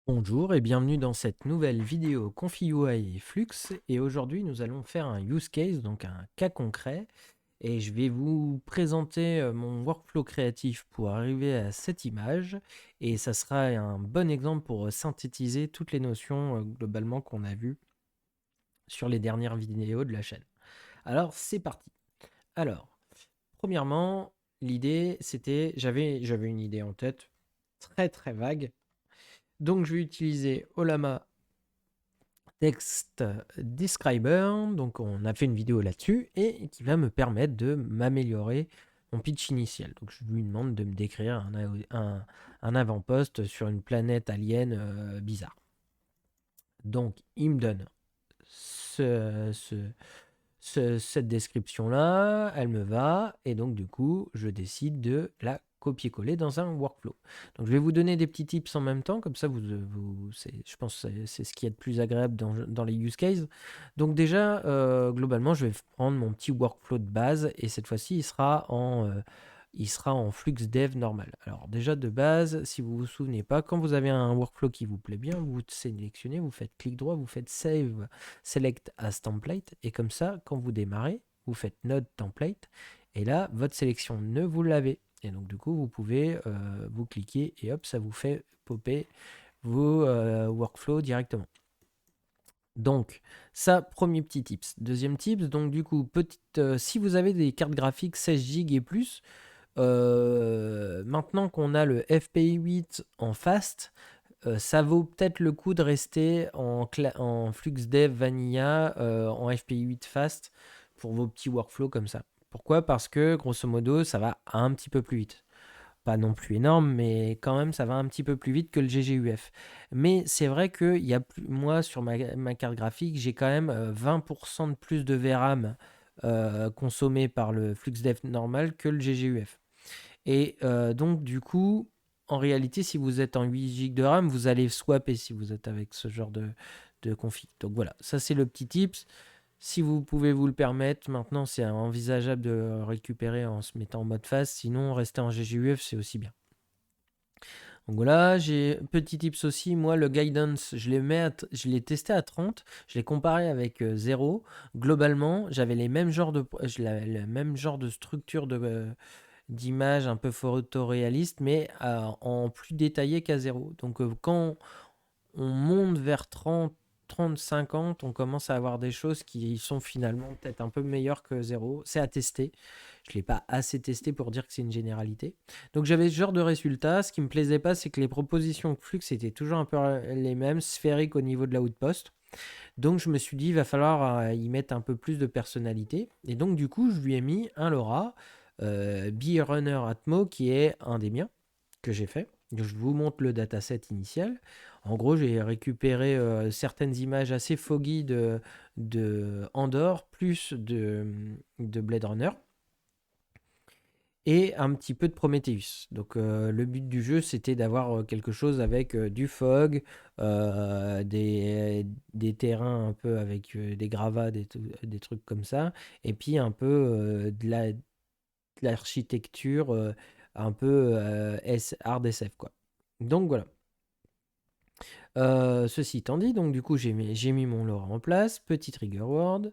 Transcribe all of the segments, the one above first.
Bonjour et bienvenue dans cette nouvelle vidéo ConfiUI et Flux, et aujourd'hui nous allons faire un use case, donc un cas concret, et je vais vous présenter mon workflow créatif pour arriver à cette image, et ça sera un bon exemple pour synthétiser toutes les notions globalement qu'on a vues sur les dernières vidéos de la chaîne. Alors c'est parti. Alors, premièrement, l'idée c'était, j'avais une idée en tête, très très vague, donc je vais utiliser Olama Text Describer, donc on a fait une vidéo là-dessus, et qui va me permettre de m'améliorer mon pitch initial. Donc je lui demande de me décrire un avant-poste sur une planète alien bizarre. Donc il me donne cette description-là, elle me va, et donc du coup, je décide de la copier-coller dans un workflow. Donc je vais vous donner des petits tips en même temps, comme ça, je pense que c'est ce qui est le plus agréable dans les use cases. Donc déjà, globalement, je vais prendre mon petit workflow de base, et cette fois-ci, il sera en FluxDev normal. Alors déjà de base, si vous vous souvenez pas, quand vous avez un workflow qui vous plaît bien, vous sélectionnez, vous faites clic droit, vous faites Save Select as Template, et comme ça, quand vous démarrez, vous faites Node Template, et là, votre sélection ne vous l'avez. Et donc du coup, vous pouvez vous cliquer et hop, ça vous fait popper vos workflows directement. Donc, ça, premier petit tips. Deuxième tips, donc du coup, si vous avez des cartes graphiques 16 Go et plus, maintenant qu'on a le FPI 8 en fast, ça vaut peut-être le coup de rester en FluxDev Vanilla en FPI 8 fast pour vos petits workflows comme ça. Pourquoi? Parce que grosso modo, ça va un petit peu plus vite. Pas non plus énorme, mais quand même, ça va un petit peu plus vite que le GGUF. Mais c'est vrai que moi, sur ma carte graphique, j'ai quand même 20% de plus de VRAM consommé par le FluxDev normal que le GGUF. Et donc, du coup, en réalité, si vous êtes en 8 Go de RAM, vous allez swapper si vous êtes avec ce genre de config. Donc voilà, ça c'est le petit tips. Si vous pouvez vous le permettre, maintenant c'est envisageable de récupérer en se mettant en mode fast. Sinon, rester en GGUF, c'est aussi bien. Donc voilà, j'ai petit tips aussi. Moi, le guidance, je l'ai testé à 30. Je l'ai comparé avec 0. Globalement, j'avais le même genre de structure d'image un peu photoréaliste, mais en plus détaillé qu'à 0. Donc quand on monte vers 30, 50, on commence à avoir des choses qui sont finalement peut-être un peu meilleures que 0. C'est à tester. Je ne l'ai pas assez testé pour dire que c'est une généralité. Donc j'avais ce genre de résultats. Ce qui me plaisait pas, c'est que les propositions de Flux étaient toujours un peu les mêmes, sphériques au niveau de la outpost. Donc je me suis dit, il va falloir y mettre un peu plus de personnalité. Et donc du coup, je lui ai mis un LoRa Bee Runner Atmo, qui est un des miens que j'ai fait. Je vous montre le dataset initial. En gros, j'ai récupéré certaines images assez foggy de Andor, plus de Blade Runner, et un petit peu de Prometheus. Donc le but du jeu, c'était d'avoir quelque chose avec du fog, des terrains un peu avec des gravats, des trucs comme ça, et puis un peu de l'architecture un peu hard SF, quoi. Donc voilà. Ceci étant dit, donc du coup j'ai mis mon lore en place, petit trigger word,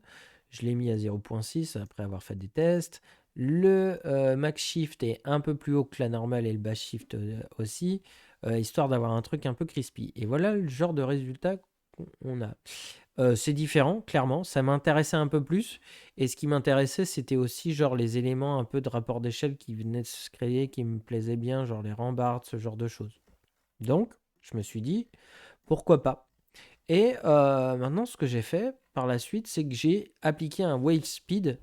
je l'ai mis à 0.6 après avoir fait des tests. Le max shift est un peu plus haut que la normale et le bass shift aussi, histoire d'avoir un truc un peu crispy. Et voilà le genre de résultat qu'on a. C'est différent, clairement, ça m'intéressait un peu plus. Et ce qui m'intéressait, c'était aussi genre les éléments un peu de rapport d'échelle qui venaient de se créer, qui me plaisaient bien, genre les rambardes, ce genre de choses. Donc, je me suis dit, pourquoi pas? Et maintenant, ce que j'ai fait par la suite, c'est que j'ai appliqué un wave speed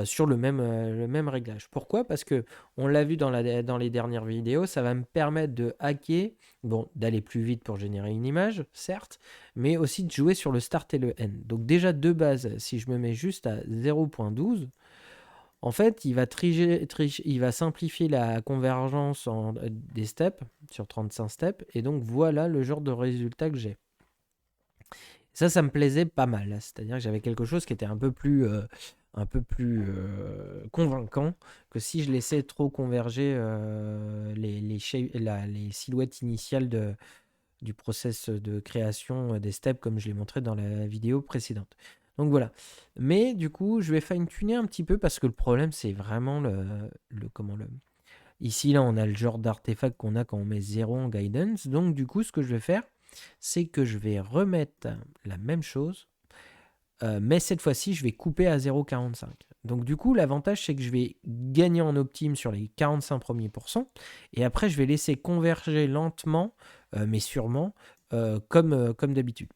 sur le même réglage. Pourquoi? Parce que on l'a vu dans les dernières vidéos, ça va me permettre de hacker, bon, d'aller plus vite pour générer une image, certes, mais aussi de jouer sur le start et le end. Donc déjà de base, si je me mets juste à 0.12, en fait, il va simplifier la convergence des steps sur 35 steps, et donc voilà le genre de résultat que j'ai. Ça me plaisait pas mal. C'est-à-dire que j'avais quelque chose qui était un peu plus convaincant que si je laissais trop converger les silhouettes initiales du process de création des steps comme je l'ai montré dans la vidéo précédente. Donc voilà. Mais du coup, je vais fine-tuner un petit peu parce que le problème, c'est vraiment Ici, là, on a le genre d'artefact qu'on a quand on met 0 en guidance. Donc du coup, ce que je vais faire, c'est que je vais remettre la même chose, mais cette fois-ci, je vais couper à 0,45. Donc du coup, l'avantage, c'est que je vais gagner en optime sur les 45 premiers pourcents, et après, je vais laisser converger lentement, mais sûrement, comme d'habitude.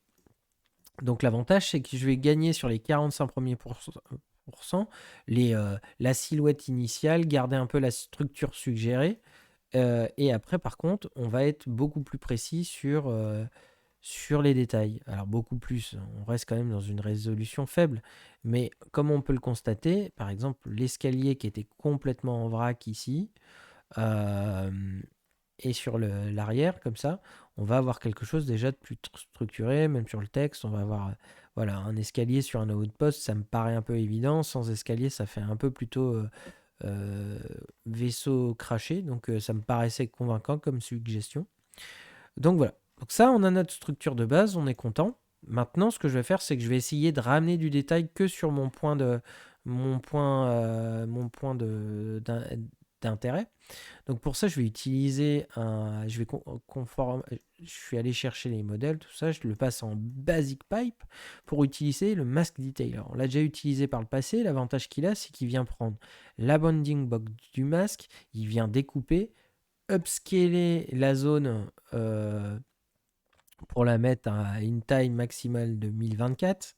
Donc l'avantage, c'est que je vais gagner sur les 45 premiers pourcents, la silhouette initiale, garder un peu la structure suggérée, et après, par contre, on va être beaucoup plus précis sur les détails. Alors beaucoup plus, on reste quand même dans une résolution faible, mais comme on peut le constater, par exemple l'escalier qui était complètement en vrac ici, euh, et sur l'arrière, comme ça, on va avoir quelque chose déjà de plus structuré, même sur le texte, on va avoir voilà, un escalier sur un outpost, ça me paraît un peu évident, sans escalier ça fait un peu plutôt vaisseau craché, donc ça me paraissait convaincant comme suggestion. Donc voilà. Donc ça, on a notre structure de base, on est content. Maintenant, ce que je vais faire, c'est que je vais essayer de ramener du détail que sur mon point d'intérêt. Donc pour ça, je vais utiliser je suis allé chercher les modèles, tout ça, je le passe en basic pipe pour utiliser le mask detailer. On l'a déjà utilisé par le passé. L'avantage qu'il a, c'est qu'il vient prendre la bounding box du masque, il vient découper, upscaler la zone pour la mettre à une taille maximale de 1024.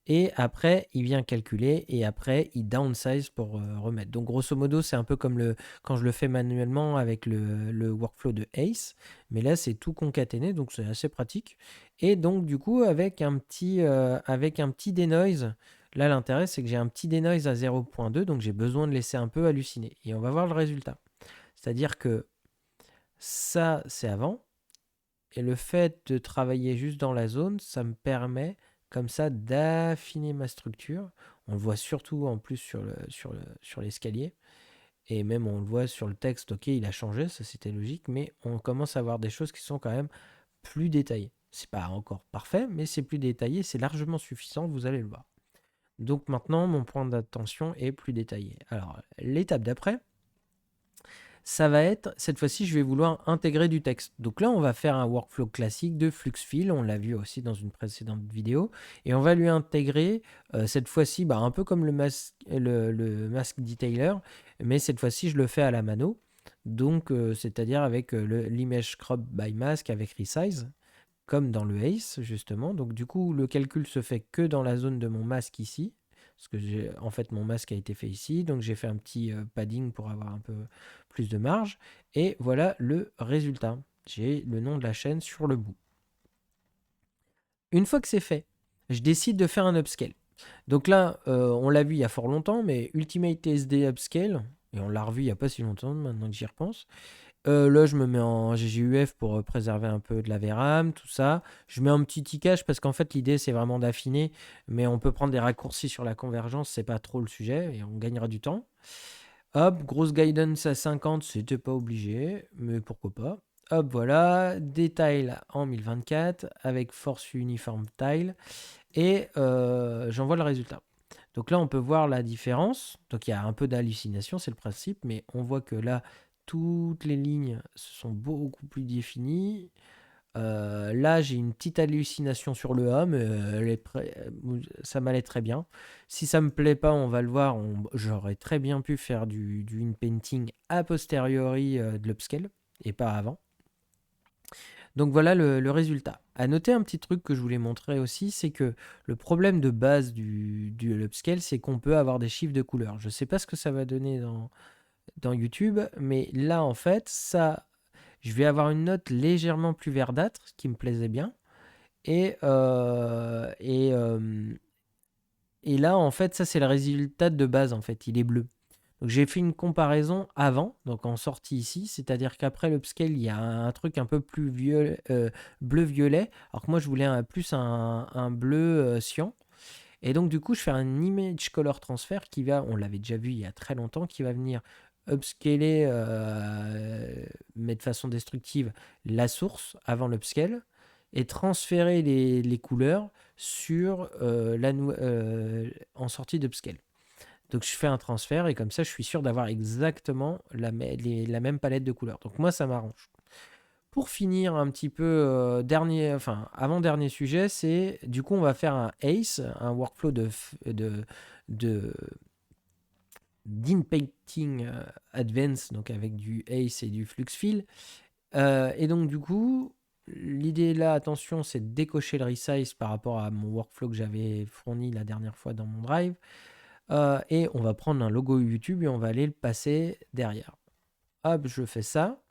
Et après, il vient calculer et après, il downsize pour remettre. Donc, grosso modo, c'est un peu comme quand je le fais manuellement avec le workflow de Ace. Mais là, c'est tout concaténé, donc c'est assez pratique. Et donc, du coup, avec un petit denoise, là, l'intérêt, c'est que j'ai un petit denoise à 0.2, donc j'ai besoin de laisser un peu halluciner. Et on va voir le résultat. C'est-à-dire que ça, c'est avant. Et le fait de travailler juste dans la zone, ça me permet comme ça d'affiner ma structure. On le voit surtout en plus sur l'escalier. Et même on le voit sur le texte, ok, il a changé, ça c'était logique, mais on commence à voir des choses qui sont quand même plus détaillées. C'est pas encore parfait, mais c'est plus détaillé, c'est largement suffisant, vous allez le voir. Donc maintenant, mon point d'attention est plus détaillé. Alors, l'étape d'après, ça va être, cette fois-ci, je vais vouloir intégrer du texte. Donc là, on va faire un workflow classique de FluxFill, on l'a vu aussi dans une précédente vidéo, et on va lui intégrer, cette fois-ci, un peu comme le mask detailer, mais cette fois-ci, je le fais à la mano, donc c'est-à-dire avec l'image crop by mask avec resize, comme dans le Ace, justement. Donc du coup, le calcul se fait que dans la zone de mon masque ici, parce que en fait, mon masque a été fait ici, donc j'ai fait un petit padding pour avoir un peu plus de marge. Et voilà le résultat. J'ai le nom de la chaîne sur le bout. Une fois que c'est fait, je décide de faire un upscale. Donc là, on l'a vu il y a fort longtemps, mais Ultimate SD Upscale, et on l'a revu il n'y a pas si longtemps, maintenant que j'y repense. Là, je me mets en GGUF pour préserver un peu de la VRAM, tout ça. Je mets un petit tickage parce qu'en fait, l'idée, c'est vraiment d'affiner, mais on peut prendre des raccourcis sur la convergence, c'est pas trop le sujet, et on gagnera du temps. Hop, grosse guidance à 50, c'était pas obligé, mais pourquoi pas. Hop, voilà, détail en 1024 avec force uniforme tile, et j'envoie le résultat. Donc là, on peut voir la différence. Donc il y a un peu d'hallucination, c'est le principe, mais on voit que là, toutes les lignes sont beaucoup plus définies. Là, j'ai une petite hallucination sur le A, mais ça m'allait très bien. Si ça me plaît pas, on va le voir. J'aurais très bien pu faire du inpainting a posteriori de l'upscale et pas avant. Donc voilà le résultat. À noter un petit truc que je voulais montrer aussi, c'est que le problème de base du upscale, c'est qu'on peut avoir des chiffres de couleurs. Je ne sais pas ce que ça va donner dans YouTube, mais là en fait, je vais avoir une note légèrement plus verdâtre, ce qui me plaisait bien. Et là en fait, ça c'est le résultat de base en fait, il est bleu. Donc j'ai fait une comparaison avant, donc en sortie ici, c'est-à-dire qu'après l'upscale, il y a un truc un peu plus bleu-violet, alors que moi je voulais plus un bleu cyan. Et donc du coup, je fais un image color transfer qui va, on l'avait déjà vu il y a très longtemps, qui va venir upscaler, mais de façon destructive, la source avant l'upscale et transférer les couleurs sur en sortie d'upscale. Donc je fais un transfert et comme ça je suis sûr d'avoir exactement la même palette de couleurs. Donc moi ça m'arrange. Pour finir un petit peu, avant-dernier sujet, c'est du coup on va faire un ACE, un workflow de d'InPainting Advance, donc avec du ACE et du FluxFill. Et donc du coup, l'idée là, attention, c'est de décocher le resize par rapport à mon workflow que j'avais fourni la dernière fois dans mon drive. Et on va prendre un logo YouTube et on va aller le passer derrière. Hop, je fais ça.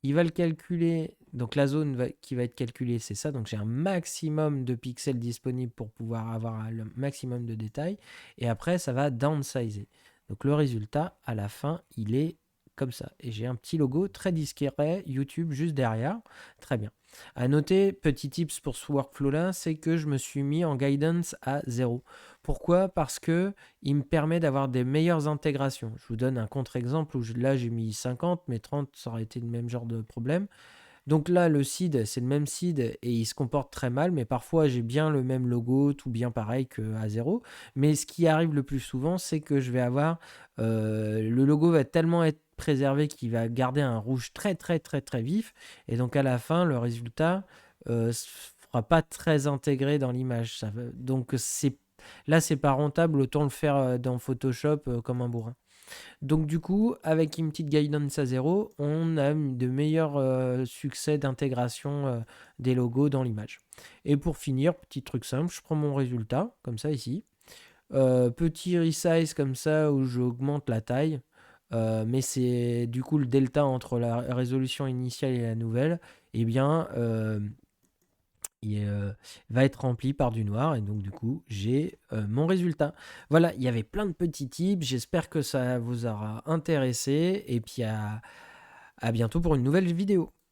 Il va le calculer. Donc la zone qui va être calculée, c'est ça. Donc j'ai un maximum de pixels disponibles pour pouvoir avoir le maximum de détails. Et après, ça va downsizer. Donc le résultat, à la fin, il est comme ça. Et j'ai un petit logo très discret YouTube juste derrière. Très bien. À noter, petit tips pour ce workflow-là, c'est que je me suis mis en guidance à 0. Pourquoi? Parce que il me permet d'avoir des meilleures intégrations. Je vous donne un contre-exemple où là j'ai mis 50, mais 30 ça aurait été le même genre de problème. Donc là le seed c'est le même seed et il se comporte très mal, mais parfois j'ai bien le même logo, tout bien pareil qu'à 0. Mais ce qui arrive le plus souvent c'est que je vais avoir le logo va tellement être préservé qu'il va garder un rouge très très très très vif et donc à la fin le résultat sera pas très intégré dans l'image. Donc là, c'est pas rentable, autant le faire dans Photoshop comme un bourrin. Donc du coup, avec une petite guidance à 0, on a de meilleurs succès d'intégration des logos dans l'image. Et pour finir, petit truc simple, je prends mon résultat, comme ça ici. Petit resize comme ça où j'augmente la taille. Mais c'est du coup le delta entre la résolution initiale et la nouvelle. Eh bien, il va être rempli par du noir et donc du coup j'ai mon résultat. Voilà, il y avait plein de petits tips, j'espère que ça vous aura intéressé et puis à bientôt pour une nouvelle vidéo.